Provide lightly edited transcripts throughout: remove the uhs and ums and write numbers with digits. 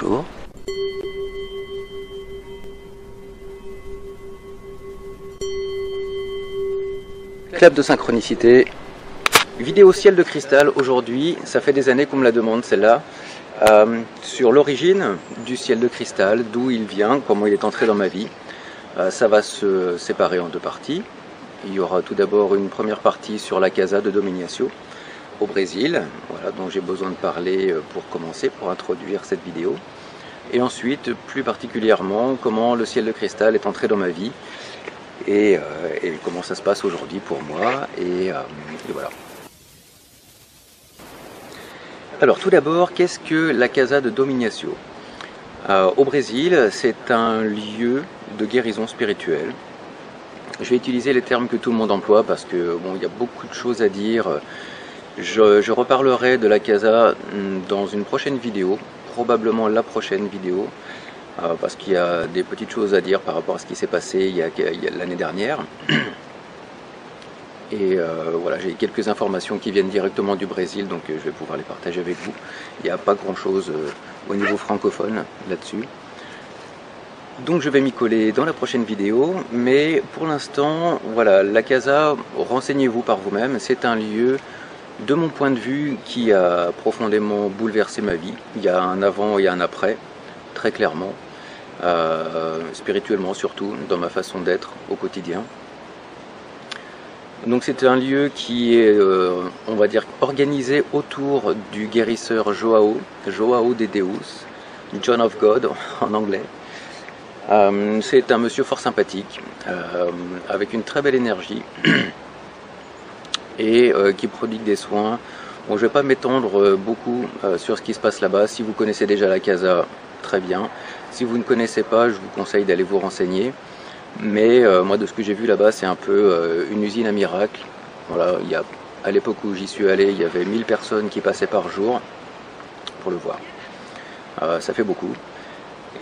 bonjour. Clap de synchronicité. Vidéo ciel de cristal aujourd'hui, ça fait des années qu'on me la demande celle-là. Sur l'origine du ciel de cristal, d'où il vient, comment il est entré dans ma vie. Ça va se séparer en deux parties. Il y aura tout d'abord une première partie sur la Casa de Dom Ignacio au Brésil, voilà, dont j'ai besoin de parler pour commencer, pour introduire cette vidéo. Et ensuite, plus particulièrement, comment le ciel de cristal est entré dans ma vie et comment ça se passe aujourd'hui pour moi. Et voilà. Alors tout d'abord, qu'est-ce que la Casa de Dom Ignacio? Au Brésil, c'est un lieu de guérison spirituelle. Je vais utiliser les termes que tout le monde emploie parce que bon, il y a beaucoup de choses à dire. Je reparlerai de la Casa dans une prochaine vidéo, probablement la prochaine vidéo, parce qu'il y a des petites choses à dire par rapport à ce qui s'est passé il y a l'année dernière. Et voilà, j'ai quelques informations qui viennent directement du Brésil, donc je vais pouvoir les partager avec vous. Il n'y a pas grand-chose au niveau francophone là-dessus. Donc je vais m'y coller dans la prochaine vidéo, mais pour l'instant, voilà, la Casa, renseignez-vous par vous-même, c'est un lieu, de mon point de vue, qui a profondément bouleversé ma vie. Il y a un avant et un après, très clairement, spirituellement surtout, dans ma façon d'être au quotidien. Donc c'est un lieu qui est, on va dire, organisé autour du guérisseur Joao de Deus, John of God en anglais. C'est un monsieur fort sympathique, avec une très belle énergie et qui prodigue des soins. Bon, je ne vais pas m'étendre beaucoup sur ce qui se passe là-bas. Si vous connaissez déjà la Casa, très bien. Si vous ne connaissez pas, je vous conseille d'aller vous renseigner. Mais moi, de ce que j'ai vu là-bas, c'est un peu une usine à miracles. Voilà, à l'époque où j'y suis allé, il y avait 1000 personnes qui passaient par jour pour le voir. Ça fait beaucoup.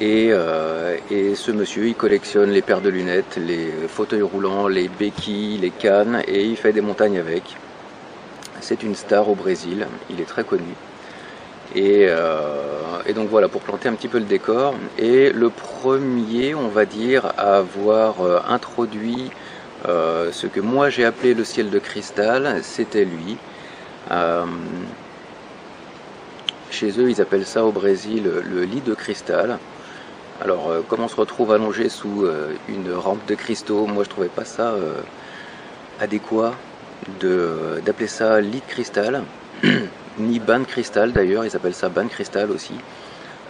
Et ce monsieur, il collectionne les paires de lunettes, les fauteuils roulants, les béquilles, les cannes, et il fait des montagnes avec. C'est une star au Brésil, il est très connu. Et donc voilà, pour planter un petit peu le décor. Et le premier, on va dire, à avoir introduit ce que moi j'ai appelé le ciel de cristal, c'était lui. Chez eux, ils appellent ça au Brésil le lit de cristal. Alors, comme on se retrouve allongé sous une rampe de cristaux, moi je trouvais pas ça adéquat d'appeler ça lit de cristal, ni bain de cristal d'ailleurs, ils appellent ça bain de cristal aussi.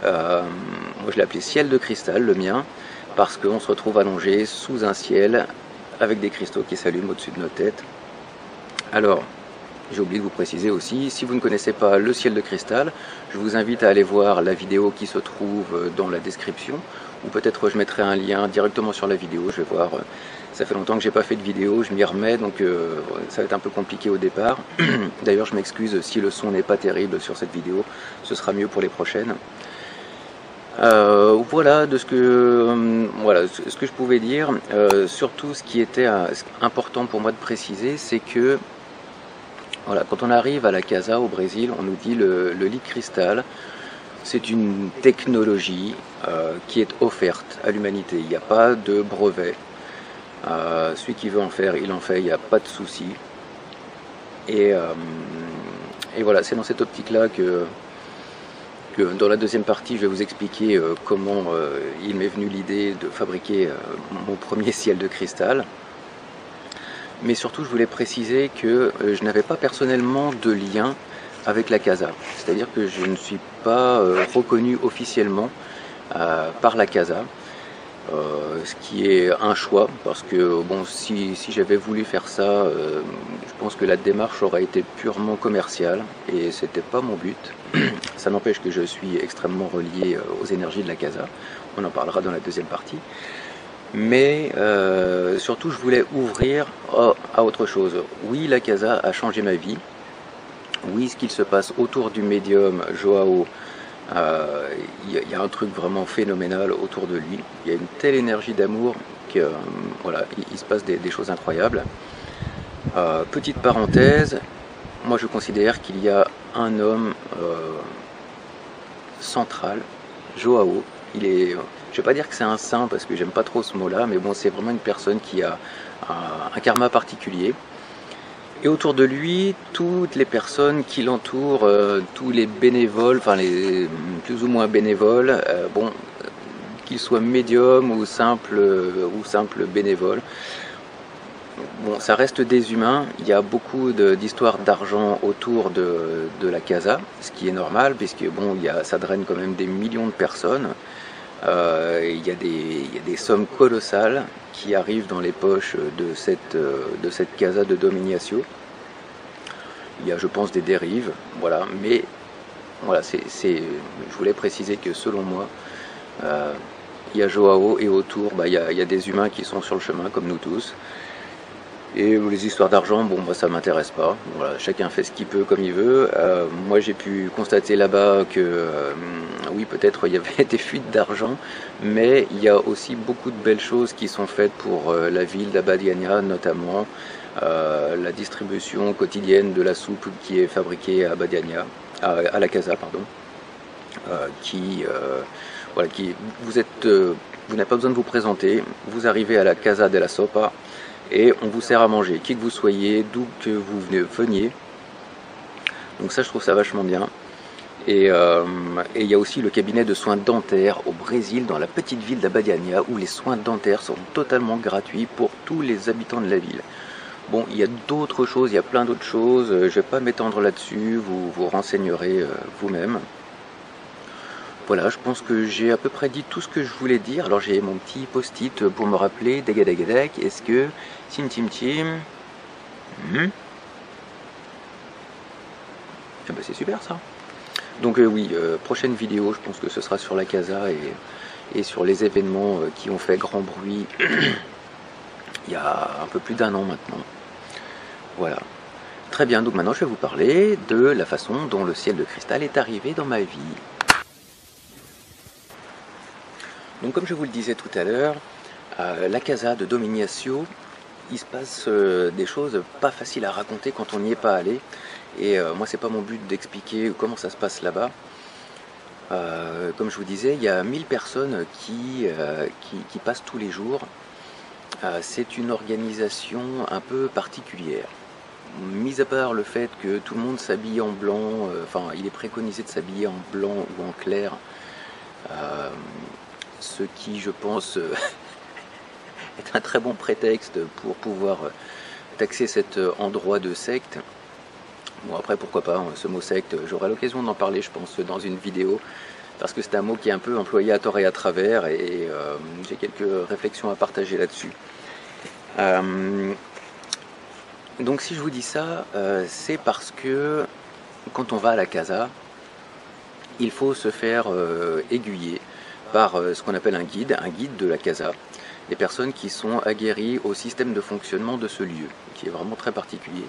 Moi je l'ai appelé ciel de cristal, le mien, parce qu'on se retrouve allongé sous un ciel avec des cristaux qui s'allument au-dessus de nos têtes. Alors, j'ai oublié de vous préciser aussi, si vous ne connaissez pas le ciel de cristal, je vous invite à aller voir la vidéo qui se trouve dans la description, ou peut-être je mettrai un lien directement sur la vidéo, je vais voir, ça fait longtemps que j'ai pas fait de vidéo, je m'y remets, donc ça va être un peu compliqué au départ. D'ailleurs je m'excuse si le son n'est pas terrible sur cette vidéo, ce sera mieux pour les prochaines. Voilà de ce que je pouvais dire. Surtout ce qui était important pour moi de préciser, c'est que voilà, quand on arrive à la Casa au Brésil, on nous dit le lit de cristal, c'est une technologie qui est offerte à l'humanité. Il n'y a pas de brevet. Celui qui veut en faire, il en fait, il n'y a pas de souci. Et voilà, c'est dans cette optique-là que dans la deuxième partie, je vais vous expliquer comment il m'est venu l'idée de fabriquer mon premier ciel de cristal. Mais surtout, je voulais préciser que je n'avais pas personnellement de lien avec la Casa. C'est-à-dire que je ne suis pas reconnu officiellement par la Casa, ce qui est un choix, parce que bon, si j'avais voulu faire ça, je pense que la démarche aurait été purement commerciale, et c'était pas mon but. Ça n'empêche que je suis extrêmement relié aux énergies de la Casa, on en parlera dans la deuxième partie. Mais surtout je voulais ouvrir à autre chose. Oui, la Casa a changé ma vie. Oui, ce qu'il se passe autour du médium Joao, il y a un truc vraiment phénoménal autour de lui. Il y a une telle énergie d'amour que voilà, il se passe des choses incroyables. Petite parenthèse, moi je considère qu'il y a un homme central Joao. Il est, je vais pas dire que c'est un saint parce que j'aime pas trop ce mot-là, mais bon, c'est vraiment une personne qui a un karma particulier. Et autour de lui, toutes les personnes qui l'entourent, tous les bénévoles, enfin les plus ou moins bénévoles, bon, qu'ils soient médiums ou simples bénévoles. Bon, ça reste des humains. Il y a beaucoup d'histoires d'argent autour de la casa, ce qui est normal, puisque bon, ça draine quand même des millions de personnes. Il y a des sommes colossales qui arrivent dans les poches de cette casa de Dominatio. Il y a, je pense, des dérives, voilà. Mais voilà, je voulais préciser que selon moi, il y a Joao et autour, il y a des humains qui sont sur le chemin, comme nous tous. Et les histoires d'argent, bon, ça m'intéresse pas. Voilà, chacun fait ce qu'il peut comme il veut. Moi, j'ai pu constater là-bas que, oui, peut-être il y avait des fuites d'argent, mais il y a aussi beaucoup de belles choses qui sont faites pour la ville d'Abadiania, notamment la distribution quotidienne de la soupe qui est fabriquée à Abadiania, à la casa, pardon, voilà, vous n'avez pas besoin de vous présenter, vous arrivez à la Casa de la Sopa et on vous sert à manger, qui que vous soyez, d'où que vous veniez. Donc ça, je trouve ça vachement bien. Et il y a aussi le cabinet de soins dentaires au Brésil, dans la petite ville d'Abadiania, où les soins dentaires sont totalement gratuits pour tous les habitants de la ville. Bon, il y a d'autres choses, il y a plein d'autres choses, je ne vais pas m'étendre là-dessus, vous vous renseignerez vous-même. Voilà, je pense que j'ai à peu près dit tout ce que je voulais dire. Alors j'ai mon petit post-it pour me rappeler. Dagadagadak, est-ce que... Tim tim tim... Ah bah c'est super ça. Donc oui, prochaine vidéo, je pense que ce sera sur la casa et sur les événements qui ont fait grand bruit il y a un peu plus d'1 an maintenant. Voilà. Très bien, donc maintenant je vais vous parler de la façon dont le ciel de cristal est arrivé dans ma vie. Donc comme je vous le disais tout à l'heure, la casa de Dominatio, il se passe des choses pas faciles à raconter quand on n'y est pas allé. Et moi c'est pas mon but d'expliquer comment ça se passe là-bas. Comme je vous disais, il y a 1000 personnes qui passent tous les jours. C'est une organisation un peu particulière. Mis à part le fait que tout le monde s'habille en blanc, enfin il est préconisé de s'habiller en blanc ou en clair, ce qui je pense est un très bon prétexte pour pouvoir taxer cet endroit de secte. Bon après pourquoi pas, hein, ce mot secte, j'aurai l'occasion d'en parler je pense dans une vidéo, parce que c'est un mot qui est un peu employé à tort et à travers, et j'ai quelques réflexions à partager là-dessus. Donc si je vous dis ça, c'est parce que quand on va à la casa, il faut se faire aiguiller par ce qu'on appelle un guide de la casa, des personnes qui sont aguerries au système de fonctionnement de ce lieu, qui est vraiment très particulier.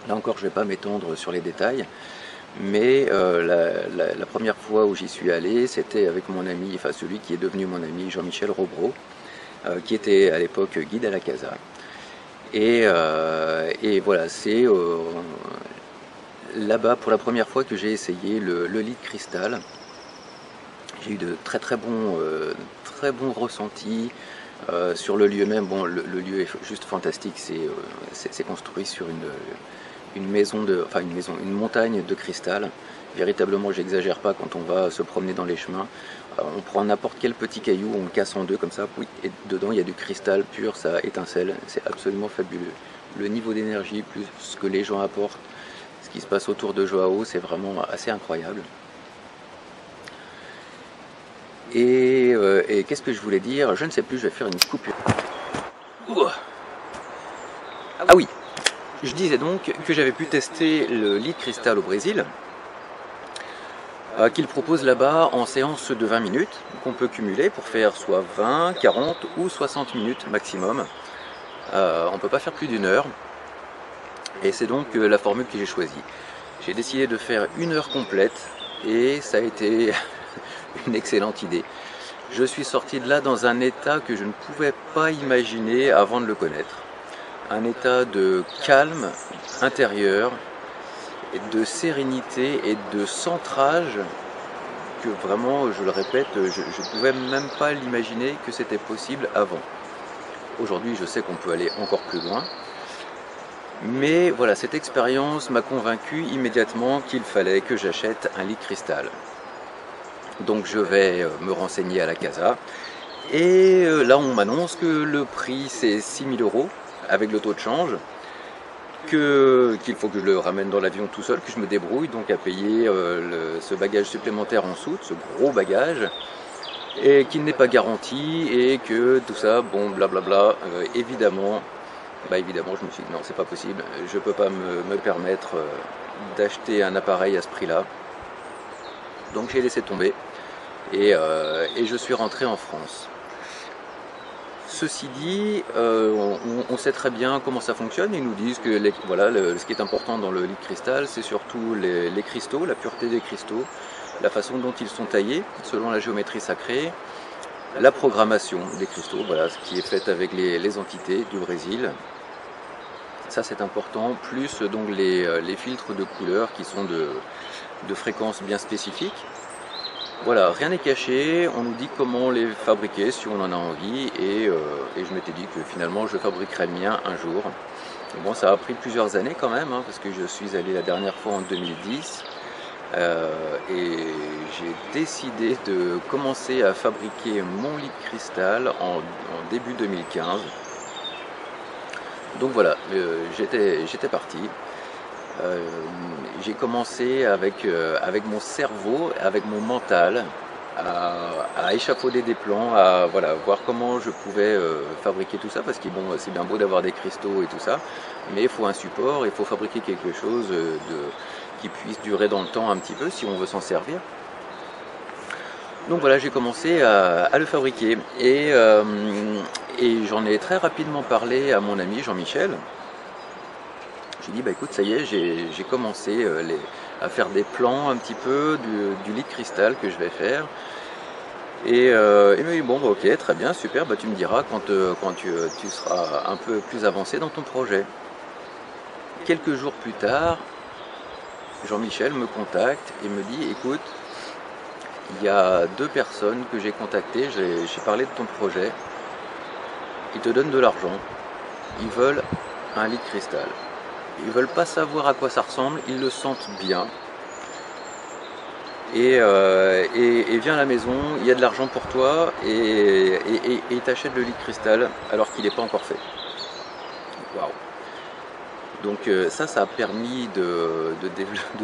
Là encore, je ne vais pas m'étendre sur les détails, mais la première fois où j'y suis allé, c'était avec mon ami, enfin celui qui est devenu mon ami, Jean-Michel Robreau, qui était à l'époque guide à la casa. Et voilà, c'est là-bas pour la première fois que j'ai essayé le lit de cristal. J'ai eu de très bons ressentis sur le lieu même. Bon, le lieu est juste fantastique. C'est construit sur une montagne de cristal. Véritablement, j'exagère pas quand on va se promener dans les chemins. On prend n'importe quel petit caillou, on le casse en deux comme ça, et dedans il y a du cristal pur, ça étincelle. C'est absolument fabuleux. Le niveau d'énergie plus ce que les gens apportent, ce qui se passe autour de Joao, c'est vraiment assez incroyable. Et qu'est-ce que je voulais dire? Je ne sais plus, je vais faire une coupure. Ah oui, je disais donc que j'avais pu tester le lit de cristal au Brésil, qu'il propose là-bas en séance de 20 minutes, qu'on peut cumuler pour faire soit 20, 40 ou 60 minutes maximum. On ne peut pas faire plus d'1 heure, et c'est donc la formule que j'ai choisie. J'ai décidé de faire 1 heure complète, et ça a été une excellente idée. Je suis sorti de là dans un état que je ne pouvais pas imaginer avant de le connaître. Un état de calme intérieur, de sérénité et de centrage que vraiment, je le répète, je ne pouvais même pas l'imaginer que c'était possible avant. Aujourd'hui, je sais qu'on peut aller encore plus loin. Mais voilà, cette expérience m'a convaincu immédiatement qu'il fallait que j'achète un lit cristal. Donc je vais me renseigner à la Casa. Et là, on m'annonce que le prix, c'est 6 000 € avec le taux de change. Qu'il faut que je le ramène dans l'avion tout seul, que je me débrouille donc à payer ce bagage supplémentaire en soute, ce gros bagage, et qu'il n'est pas garanti, et que tout ça, bon, blablabla, évidemment, je me suis dit non, c'est pas possible, je peux pas me permettre d'acheter un appareil à ce prix-là. Donc j'ai laissé tomber, et je suis rentré en France. Ceci dit, on sait très bien comment ça fonctionne. Ils nous disent que ce qui est important dans le lit de cristal, c'est surtout les cristaux, la pureté des cristaux, la façon dont ils sont taillés, selon la géométrie sacrée, la programmation des cristaux, voilà, ce qui est fait avec les entités du Brésil. Ça c'est important, plus donc les filtres de couleurs qui sont de fréquences bien spécifiques. Voilà, rien n'est caché, on nous dit comment les fabriquer si on en a envie, et je m'étais dit que finalement je fabriquerais le mien un jour. Bon, ça a pris plusieurs années quand même, parce que je suis allé la dernière fois en 2010, et j'ai décidé de commencer à fabriquer mon lit de cristal en début 2015. Donc voilà, j'étais parti. J'ai commencé avec mon cerveau, avec mon mental, à échafauder des plans, à voir comment je pouvais fabriquer tout ça, parce que bon, c'est bien beau d'avoir des cristaux et tout ça, mais il faut un support, il faut fabriquer quelque chose qui puisse durer dans le temps un petit peu si on veut s'en servir. Donc voilà, j'ai commencé à le fabriquer, et j'en ai très rapidement parlé à mon ami Jean-Michel. J'ai dit, écoute, ça y est, j'ai commencé à faire des plans un petit peu du lit de cristal que je vais faire. Et il m'a dit, bon, ok, très bien, super, tu me diras quand tu seras un peu plus avancé dans ton projet. Quelques jours plus tard, Jean-Michel me contacte et me dit, écoute, il y a 2 personnes que j'ai contactées, j'ai parlé de ton projet, ils te donnent de l'argent, ils veulent un lit de cristal. Ils veulent pas savoir à quoi ça ressemble, ils le sentent bien. Et viens à la maison, il y a de l'argent pour toi, et t'achètes le lit de cristal alors qu'il n'est pas encore fait. Waouh! Donc ça a permis de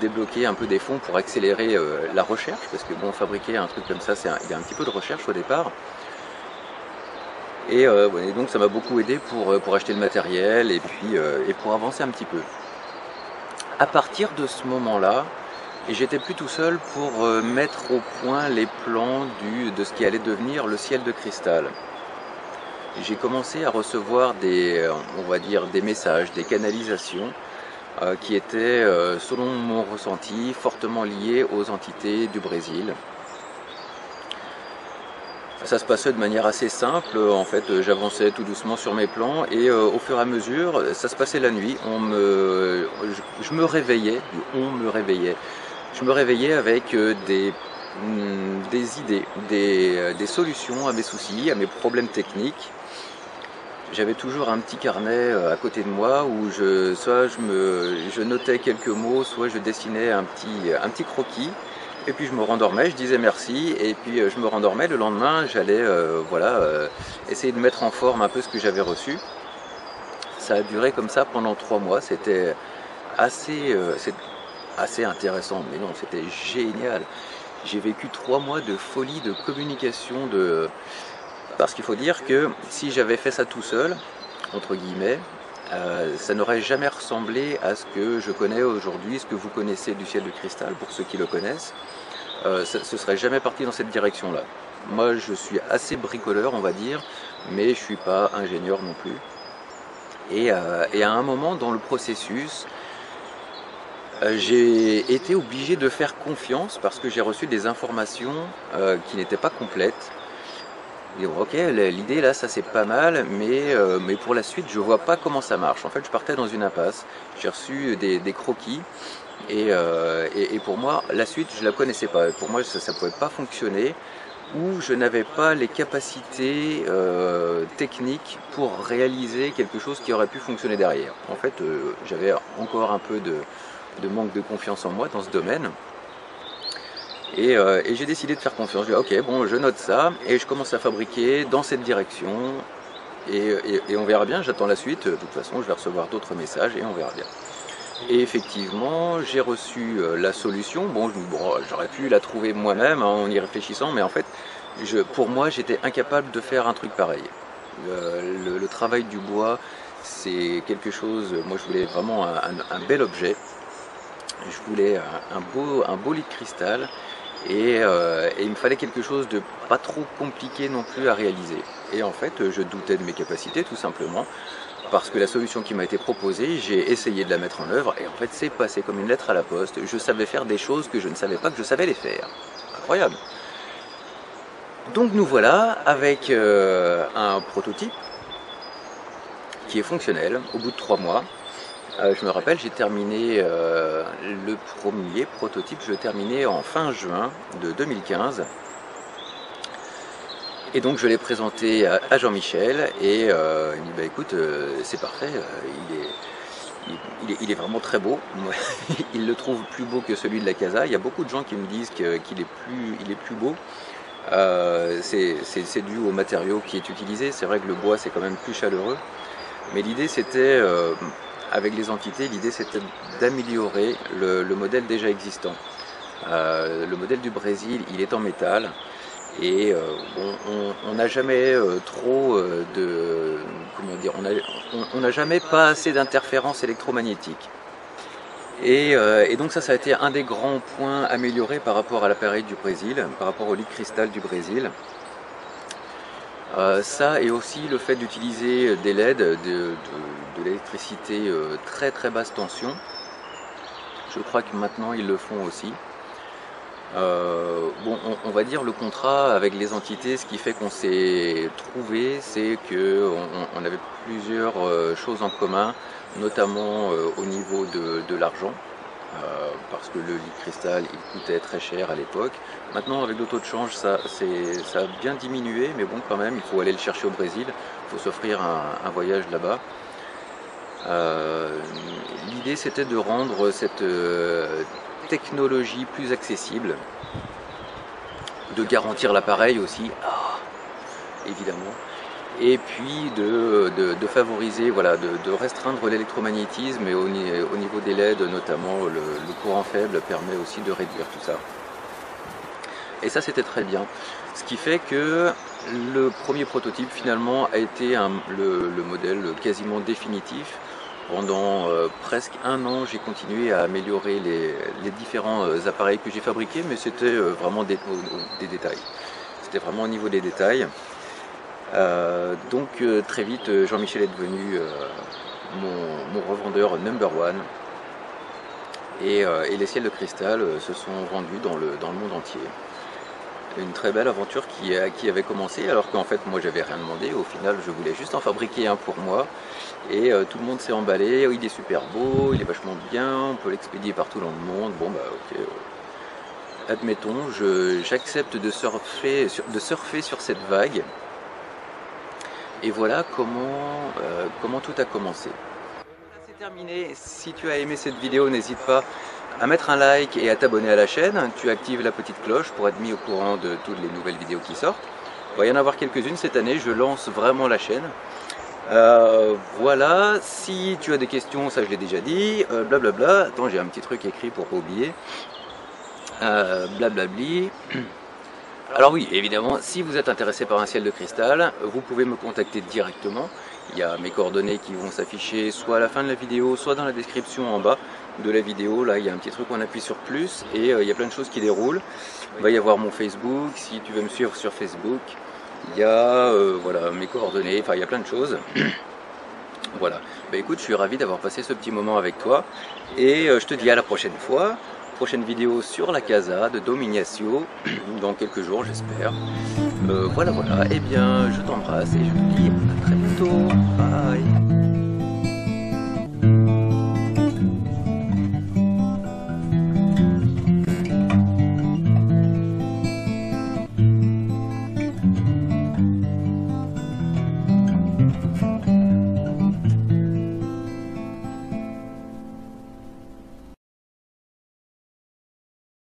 débloquer un peu des fonds pour accélérer la recherche, parce que bon, fabriquer un truc comme ça, il y a un petit peu de recherche au départ. Et donc ça m'a beaucoup aidé pour acheter le matériel, et pour avancer un petit peu. À partir de ce moment-là, j'étais plus tout seul pour mettre au point les plans de ce qui allait devenir le ciel de cristal. J'ai commencé à recevoir des messages, des canalisations qui étaient, selon mon ressenti, fortement liés aux entités du Brésil. Ça se passait de manière assez simple, en fait, j'avançais tout doucement sur mes plans, et au fur et à mesure, ça se passait la nuit, je me réveillais avec des idées, des solutions à mes soucis, à mes problèmes techniques. J'avais toujours un petit carnet à côté de moi où soit je notais quelques mots, soit je dessinais un petit croquis. Et puis je me rendormais, je disais merci, et puis je me rendormais. Le lendemain, j'allais essayer de mettre en forme un peu ce que j'avais reçu. Ça a duré comme ça pendant 3 mois. C'était assez intéressant, mais non, c'était génial. J'ai vécu 3 mois de folie, de communication, parce qu'il faut dire que si j'avais fait ça tout seul, entre guillemets, ça n'aurait jamais ressemblé à ce que je connais aujourd'hui, ce que vous connaissez du ciel de cristal, pour ceux qui le connaissent. Ce serait jamais parti dans cette direction-là. Moi, je suis assez bricoleur, on va dire, mais je suis pas ingénieur non plus. Et à un moment dans le processus, j'ai été obligé de faire confiance parce que j'ai reçu des informations qui n'étaient pas complètes. Et ok, l'idée là, ça c'est pas mal, mais pour la suite, je vois pas comment ça marche. En fait, je partais dans une impasse. J'ai reçu des croquis Et pour moi, la suite, je la connaissais pas. Pour moi, ça pouvait pas fonctionner, ou je n'avais pas les capacités techniques pour réaliser quelque chose qui aurait pu fonctionner derrière. En fait, j'avais encore un peu de manque de confiance en moi dans ce domaine. Et j'ai décidé de faire confiance. Je dis, ok, bon, je note ça, et je commence à fabriquer dans cette direction, et on verra bien, j'attends la suite. De toute façon, je vais recevoir d'autres messages, et on verra bien. Et effectivement, j'ai reçu la solution. Bon, j'aurais pu la trouver moi-même en y réfléchissant, mais en fait, pour moi, j'étais incapable de faire un truc pareil. Le travail du bois, c'est quelque chose. Moi, je voulais vraiment un bel objet. Je voulais un beau lit de cristal, et il me fallait quelque chose de pas trop compliqué non plus à réaliser. Et en fait, je doutais de mes capacités, tout simplement. Parce que la solution qui m'a été proposée, j'ai essayé de la mettre en œuvre, et en fait c'est passé comme une lettre à la poste. Je savais faire des choses que je ne savais pas que je savais les faire. Incroyable. Donc nous voilà avec un prototype qui est fonctionnel au bout de 3 mois. Je me rappelle, j'ai terminé le premier prototype, je l'ai terminé en fin juin de 2015. Et donc je l'ai présenté à Jean-Michel, et il me dit bah écoute, c'est parfait, il est vraiment très beau. Il le trouve plus beau que celui de la Casa. Il y a beaucoup de gens qui me disent qu'il est plus beau. C'est dû au matériau qui est utilisé. C'est vrai que le bois c'est quand même plus chaleureux. Mais l'idée c'était, avec les entités, l'idée c'était d'améliorer le modèle déjà existant. Le modèle du Brésil, il est en métal. Et on n'a jamais trop comment dire, on n'a jamais pas assez d'interférences électromagnétiques. Et donc ça a été un des grands points améliorés par rapport à l'appareil du Brésil, par rapport au lit de cristal du Brésil. Ça, et aussi le fait d'utiliser des LED, de l'électricité très très basse tension. Je crois que maintenant ils le font aussi. Bon, on va dire le contrat avec les entités, ce qui fait qu'on s'est trouvé, c'est qu'on avait plusieurs choses en commun, notamment au niveau de l'argent, parce que le lit de cristal il coûtait très cher à l'époque. Maintenant avec le taux de change ça a bien diminué, mais bon quand même il faut aller le chercher au Brésil, il faut s'offrir un voyage là-bas. L'idée c'était de rendre cette technologie plus accessible, de garantir l'appareil aussi, évidemment, et puis de favoriser, voilà, de restreindre l'électromagnétisme, et au niveau des LED notamment, le courant faible permet aussi de réduire tout ça. Et ça c'était très bien. Ce qui fait que le premier prototype finalement a été le modèle quasiment définitif. Pendant presque 1 an, j'ai continué à améliorer les différents appareils que j'ai fabriqués, mais c'était vraiment des détails. C'était vraiment au niveau des détails. Donc très vite, Jean-Michel est devenu mon revendeur #1. Et les ciels de cristal se sont vendus dans le monde entier. Une très belle aventure qui avait commencé, alors qu'en fait moi j'avais rien demandé. Au final je voulais juste en fabriquer un pour moi, et tout le monde s'est emballé. Il est super beau, il est vachement bien, on peut l'expédier partout dans le monde. Bon bah ok, admettons, j'accepte de surfer sur cette vague. Et voilà comment tout a commencé. C'est terminé. Si tu as aimé cette vidéo, n'hésite pas à mettre un like et à t'abonner à la chaîne. Tu actives la petite cloche pour être mis au courant de toutes les nouvelles vidéos qui sortent. Il va y en avoir quelques-unes cette année, je lance vraiment la chaîne. Voilà, si tu as des questions, ça je l'ai déjà dit, blablabla. Attends, j'ai un petit truc écrit pour pas oublier. Blablabli. Alors oui, évidemment, si vous êtes intéressé par un ciel de cristal, vous pouvez me contacter directement. Il y a mes coordonnées qui vont s'afficher soit à la fin de la vidéo, soit dans la description en bas de la vidéo. Là, il y a un petit truc, on appuie sur plus, et il y a plein de choses qui déroulent. Il va y avoir mon Facebook, si tu veux me suivre sur Facebook. Il y a voilà, mes coordonnées, enfin il y a plein de choses. Voilà, bah écoute, je suis ravi d'avoir passé ce petit moment avec toi, et je te dis à la prochaine fois. Prochaine vidéo sur la Casa de Dom Ignacio, dans quelques jours j'espère. Voilà, et bien je t'embrasse et je te dis à très bientôt. Bye.